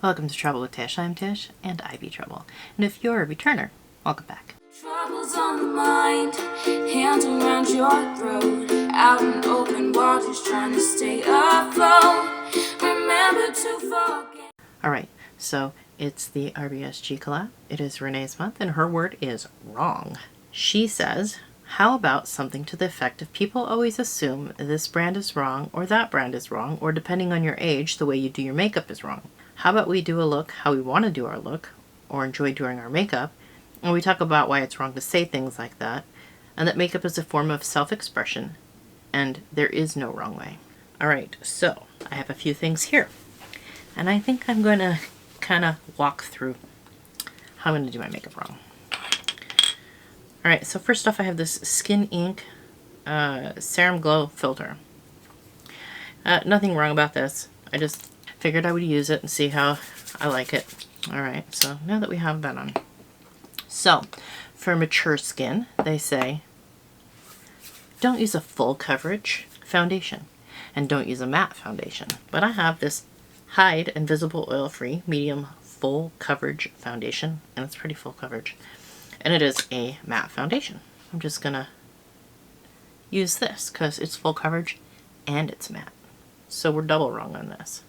Welcome to Trouble with Tish. I'm Tish, and I be Trouble. And if you're a returner, welcome back. Troubles on the mind, hands around your throat, out in open waters trying to stay afloat. Remember to forget. Alright, so it's the RBSG collab. It is Renee's month, and her word is wrong. She says, how about something to the effect of people always assume this brand is wrong or that brand is wrong, or depending on your age, the way you do your makeup is wrong. How about we do a look how we want to do our look or enjoy doing our makeup, and we talk about why it's wrong to say things like that, and that makeup is a form of self-expression, and there is no wrong way. Alright, so I have a few things here, and I think I'm going to kind of walk through how I'm going to do my makeup wrong. Alright, so first off I have this Skin Ink Serum Glow Filter. Nothing wrong about this. I just figured I would use it and see how I like it. Alright, so now that we have that on. So, for mature skin, they say, don't use a full coverage foundation. And don't use a matte foundation. But I have this Hide Invisible Oil-Free Medium Full Coverage Foundation. And it's pretty full coverage. And it is a matte foundation. I'm just going to use this because it's full coverage and it's matte. So we're double wrong on this.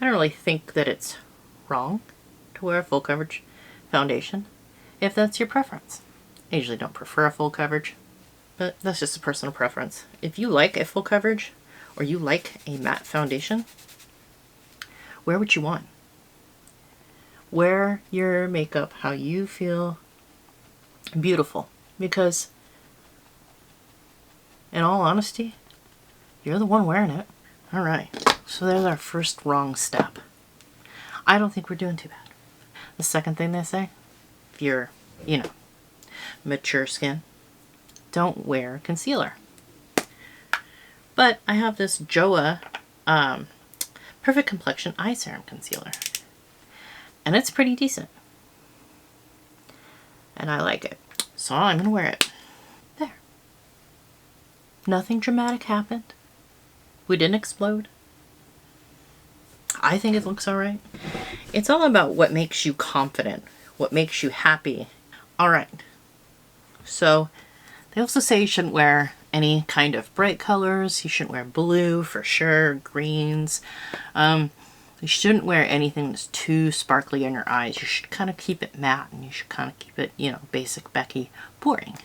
I don't really think that it's wrong to wear a full coverage foundation if that's your preference. I usually don't prefer a full coverage, but that's just a personal preference. If you like a full coverage or you like a matte foundation, wear what you want. Wear your makeup how you feel beautiful, because in all honesty, you're the one wearing it. Alright, so there's our first wrong step. I don't think we're doing too bad. The second thing they say, if you're, mature skin, don't wear concealer. But I have this JOA Perfect Complexion Eye Serum Concealer. And it's pretty decent. And I like it. So I'm going to wear it. There. Nothing dramatic happened. We didn't explode. I think it looks alright. It's all about what makes you confident. What makes you happy. Alright. So, they also say you shouldn't wear any kind of bright colors. You shouldn't wear blue for sure. Greens. You shouldn't wear anything that's too sparkly in your eyes. You should kind of keep it matte, and you should kind of keep it, basic Becky, boring.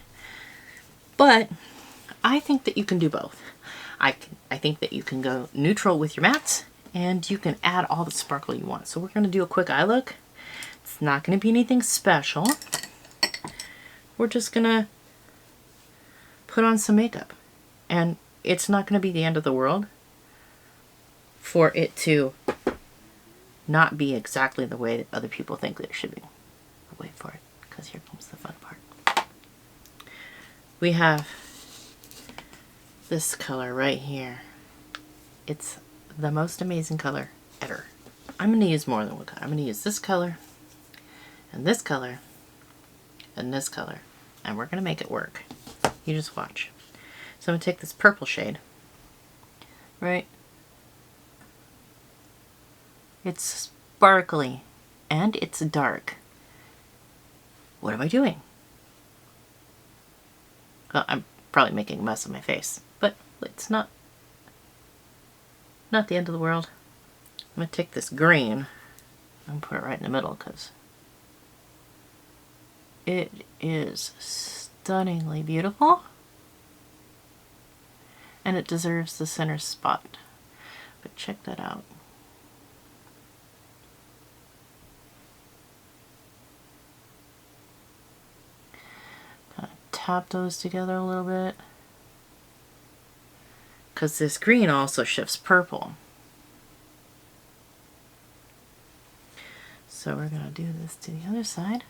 But I think that you can do both. I think that you can go neutral with your mattes, and you can add all the sparkle you want. So we're going to do a quick eye look. It's not going to be anything special. We're just going to put on some makeup. And it's not going to be the end of the world for it to not be exactly the way that other people think that it should be. I'll wait for it, because here comes the fun part. We have this color right here. It's the most amazing color ever. I'm going to use more than one color. I'm going to use this color, and this color, and this color. And we're going to make it work. You just watch. So I'm going to take this purple shade, right? It's sparkly, and it's dark. What am I doing? Well, I'm probably making a mess of my face, but it's not the end of the world. I'm going to take this green and put it right in the middle, because it is stunningly beautiful, and it deserves the center spot. But check that out. Kind of tap those together a little bit, because this green also shifts purple. So we're going to do this to the other side.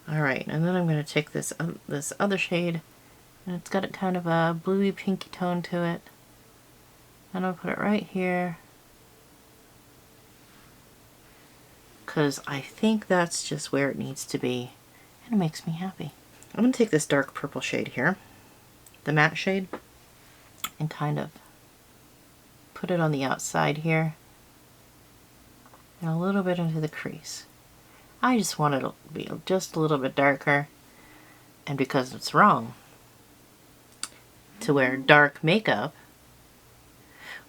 Alright, and then I'm going to take this this other shade, and it's got a kind of a bluey pinky tone to it. And I'll put it right here, because I think that's just where it needs to be, and it makes me happy. I'm going to take this dark purple shade here, the matte shade, and kind of put it on the outside here. and a little bit into the crease. I just want it to be just a little bit darker, and because it's wrong to wear dark makeup,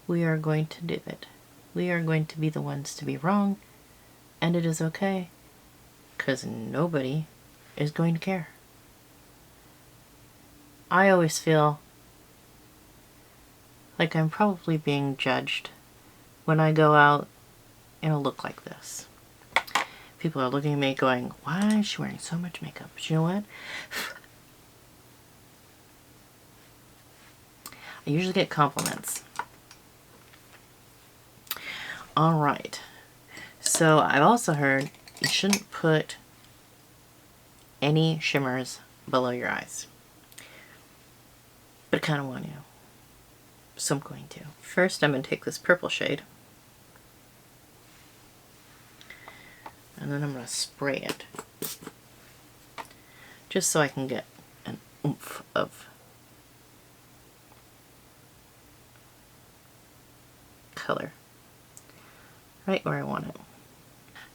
we are going to do it. We are going to be the ones to be wrong, and it is okay, because nobody is going to care. I always feel like I'm probably being judged when I go out in a look like this. People are looking at me going, why is she wearing so much makeup? But you know what? I usually get compliments. Alright. So I've also heard you shouldn't put any shimmers below your eyes. But I kind of want to. So I'm going to. First I'm going to take this purple shade. And then I'm going to spray it. Just so I can get an oomph of color. Right where I want it.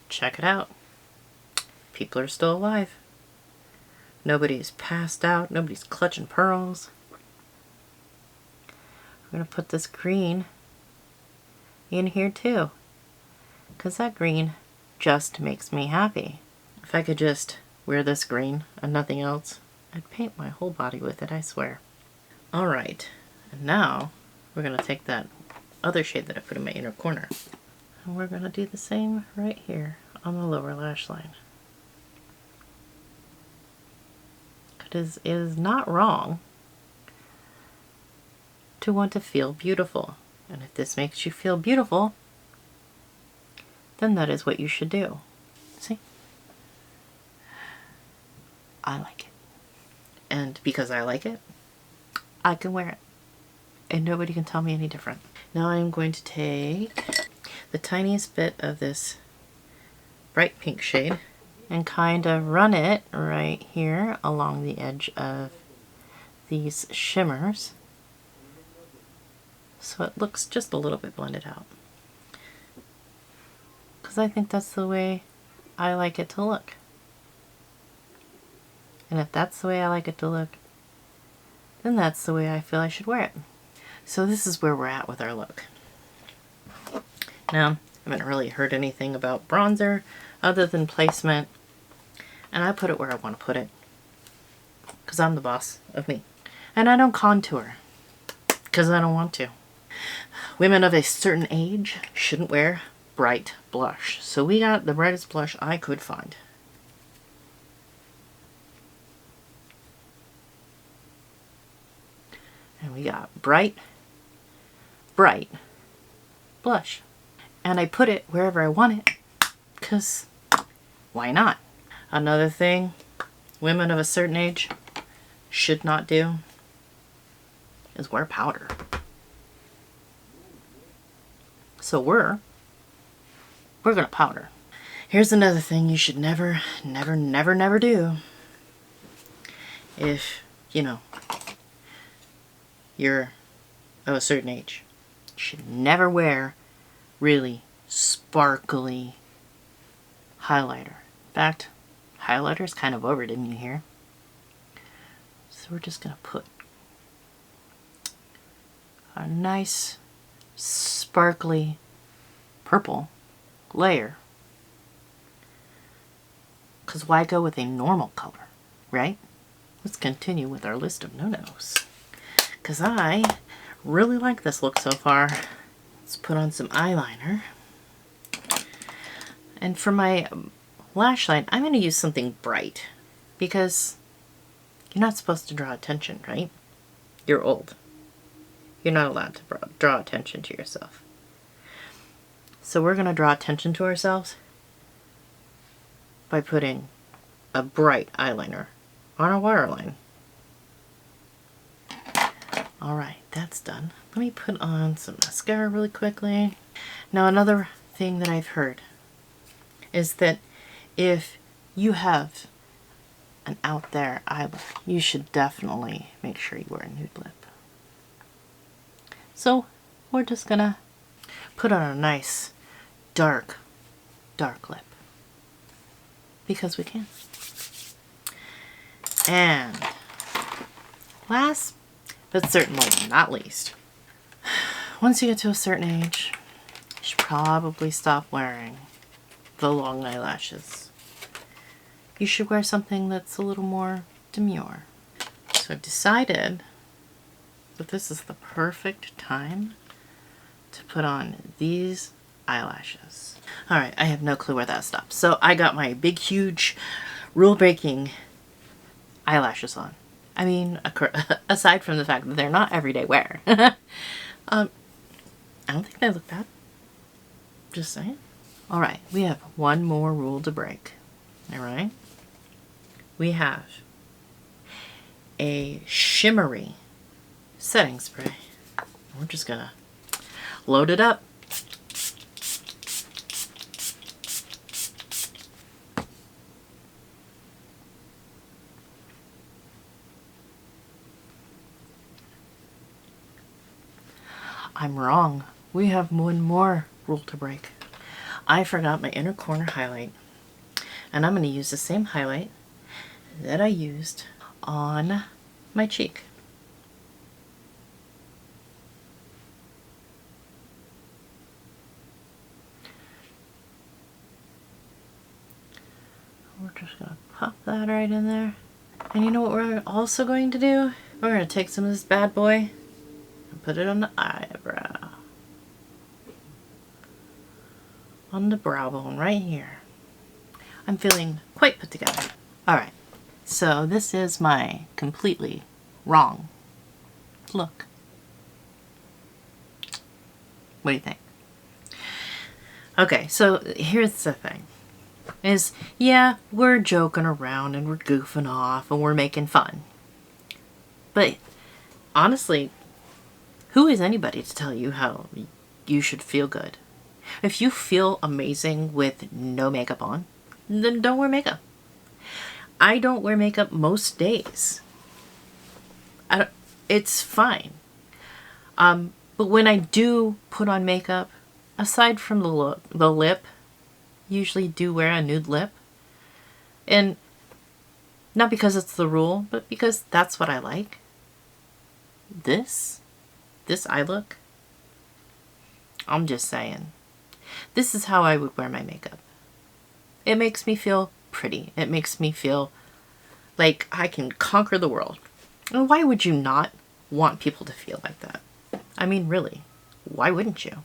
Check it out. People are still alive. Nobody's passed out. Nobody's clutching pearls. I'm going to put this green in here too. Because that green just makes me happy. If I could just wear this green and nothing else, I'd paint my whole body with it, I swear. Alright, and now we're going to take that other shade that I put in my inner corner. And we're going to do the same right here on the lower lash line. It is not wrong to want to feel beautiful. And if this makes you feel beautiful, then that is what you should do. See? I like it. And because I like it, I can wear it. And nobody can tell me any different. Now I'm going to take the tiniest bit of this bright pink shade and kind of run it right here along the edge of these shimmers so it looks just a little bit blended out. Because I think that's the way I like it to look. And if that's the way I like it to look, then that's the way I feel I should wear it. So this is where we're at with our look. Now, I haven't really heard anything about bronzer other than placement, and I put it where I want to put it because I'm the boss of me. And I don't contour because I don't want to. Women of a certain age shouldn't wear bright blush. So we got the brightest blush I could find. And we got bright blush. And I put it wherever I want it, because why not? Another thing women of a certain age should not do is wear powder. So we're gonna powder. Here's another thing you should never do. If, you know, you're of a certain age, you should never wear really sparkly highlighter. In fact, highlighter's kind of over, didn't you hear? So we're just gonna put a nice sparkly purple layer. Because why go with a normal color, right? Let's continue with our list of no-nos. Because I really like this look so far. Let's put on some eyeliner. And for my lash line, I'm going to use something bright. Because you're not supposed to draw attention, right? You're old. You're not allowed to draw attention to yourself. So we're going to draw attention to ourselves by putting a bright eyeliner on our waterline. Alright, that's done. Let me put on some mascara really quickly. Now another thing that I've heard is that if you have an out there eye look, you should definitely make sure you wear a nude lip. So we're just gonna put on a nice dark dark lip. Because we can. And last, but certainly not least, once you get to a certain age, you should probably stop wearing the long eyelashes. You should wear something that's a little more demure. So I've decided that this is the perfect time to put on these eyelashes. Alright, I have no clue where that stops. So I got my big, huge, rule-breaking eyelashes on. I mean, aside from the fact that they're not everyday wear. I don't think they look bad. Just saying. Alright, we have one more rule to break. Alright? We have a shimmery setting spray. We're just gonna load it up. I'm wrong. We have one more rule to break. I forgot my inner corner highlight, and I'm going to use the same highlight that I used on my cheek. We're just going to pop that right in there. And you know what we're also going to do? We're going to take some of this bad boy and put it on the eyebrow. On the brow bone right here. I'm feeling quite put together. Alright, so this is my completely wrong look. What do you think? Okay, so here's the thing. Is, yeah, we're joking around and we're goofing off and we're making fun. But honestly, who is anybody to tell you how you should feel good? If you feel amazing with no makeup on, then don't wear makeup. I don't wear makeup most days. It's fine. But when I do put on makeup, aside from the lip, usually do wear a nude lip. And not because it's the rule, but because that's what I like. This eye look, I'm just saying. This is how I would wear my makeup. It makes me feel pretty. It makes me feel like I can conquer the world. And why would you not want people to feel like that? I mean, really, why wouldn't you?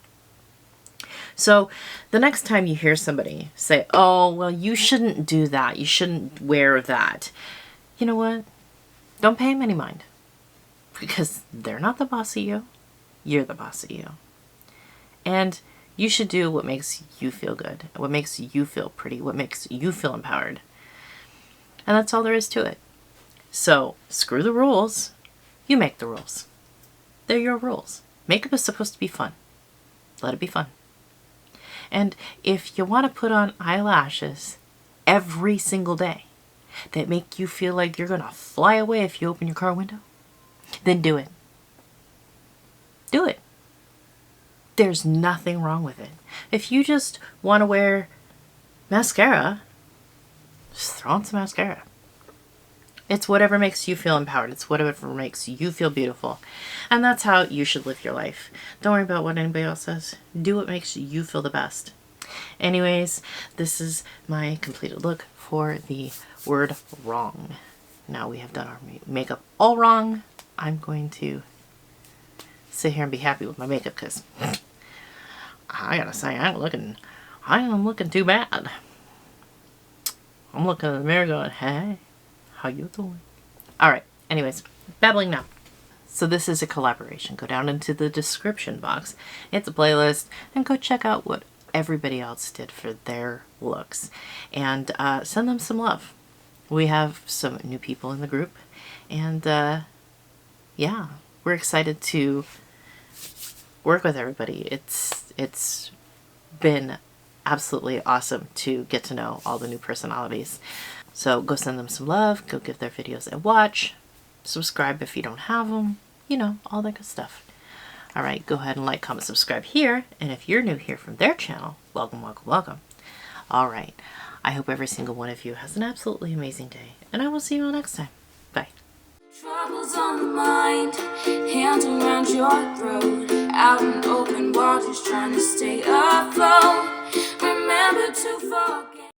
So the next time you hear somebody say, oh, well, you shouldn't do that. You shouldn't wear that. You know what? Don't pay them any mind. Because they're not the boss of you. You're the boss of you. And you should do what makes you feel good, what makes you feel pretty, what makes you feel empowered. And that's all there is to it. So, screw the rules. You make the rules. They're your rules. Makeup is supposed to be fun. Let it be fun. And if you want to put on eyelashes every single day that make you feel like you're going to fly away if you open your car window, then do it. Do it. There's nothing wrong with it. If you just want to wear mascara, just throw on some mascara. It's whatever makes you feel empowered. It's whatever makes you feel beautiful. And that's how you should live your life. Don't worry about what anybody else says. Do what makes you feel the best. Anyways, this is my completed look for the word wrong. Now we have done our makeup all wrong. I'm going to sit here and be happy with my makeup because I gotta say, I am looking too bad. I'm looking in the mirror going, hey, how you doing? Alright, anyways, babbling now. So this is a collaboration. Go down into the description box. It's a playlist and go check out what everybody else did for their looks. And send them some love. We have some new people in the group. And yeah, we're excited to work with everybody. It's been absolutely awesome to get to know all the new personalities. So go send them some love, go give their videos a watch, subscribe if you don't have them, you know, all that good stuff. Alright, go ahead and like, comment, subscribe here, and if you're new here from their channel, welcome, welcome, welcome. All right. I hope every single one of you has an absolutely amazing day, and I will see you all next time. Bye. Troubles on the mind, hands around your throat, out in open waters trying to stay afloat. Remember to forget.